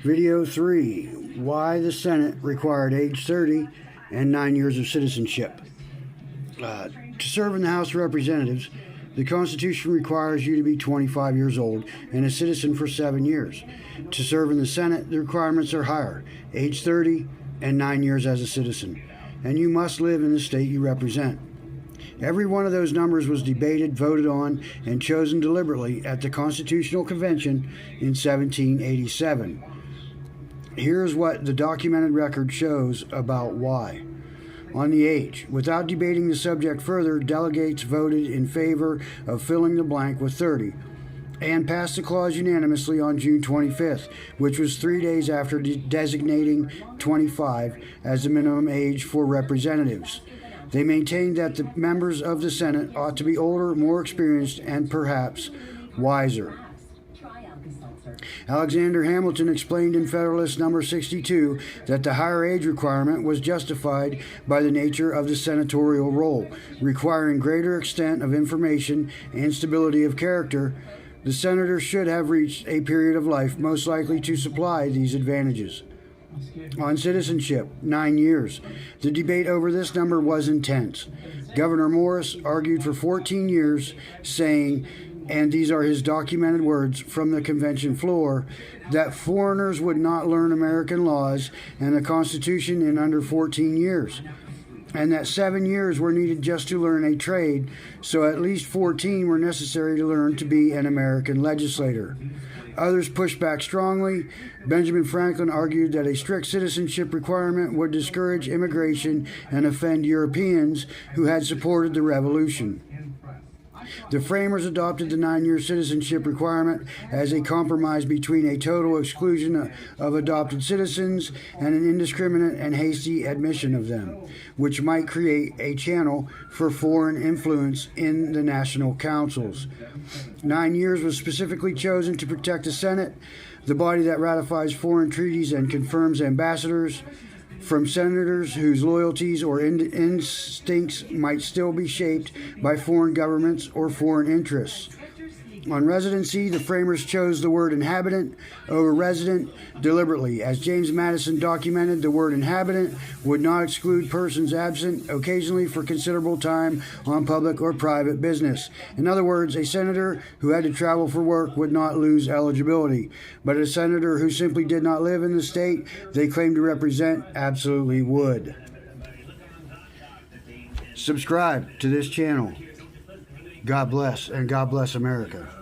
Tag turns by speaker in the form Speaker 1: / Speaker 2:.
Speaker 1: Video 3, why the Senate required age 30 and 9 years of citizenship. To serve in the House of Representatives, the Constitution requires you to be 25 years old and a citizen for 7 years. To serve in the Senate, the requirements are higher, age 30 and 9 years as a citizen, and you must live in the state you represent. Every one of those numbers was debated, voted on, and chosen deliberately at the Constitutional Convention in 1787. Here's what the documented record shows about why. On the age, without debating the subject further, delegates voted in favor of filling the blank with 30 and passed the clause unanimously on June 25th, which was 3 days after designating 25 as the minimum age for representatives. They maintained that the members of the Senate ought to be older, more experienced, and perhaps wiser. Alexander Hamilton explained in Federalist No. 62 that the higher age requirement was justified by the nature of the senatorial role, requiring greater extent of information and stability of character. The senator should have reached a period of life most likely to supply these advantages. On citizenship, 9 years. The debate over this number was intense. Governor Morris argued for 14 years, saying, and these are his documented words from the convention floor, that foreigners would not learn American laws and the Constitution in under 14 years, and that 7 years were needed just to learn a trade, so at least 14 were necessary to learn to be an American legislator. Others pushed back strongly. Benjamin Franklin argued that a strict citizenship requirement would discourage immigration and offend Europeans who had supported the Revolution. The framers adopted the 9-year citizenship requirement as a compromise between a total exclusion of adopted citizens and an indiscriminate and hasty admission of them, which might create a channel for foreign influence in the national councils. 9 years was specifically chosen to protect the Senate, the body that ratifies foreign treaties and confirms ambassadors, from senators whose loyalties or instincts might still be shaped by foreign governments or foreign interests. On residency, the framers chose the word inhabitant over resident deliberately. As James Madison documented, the word inhabitant would not exclude persons absent occasionally for considerable time on public or private business. In other words, a senator who had to travel for work would not lose eligibility, but a senator who simply did not live in the state they claimed to represent absolutely would. Subscribe to this channel. God bless, and God bless America.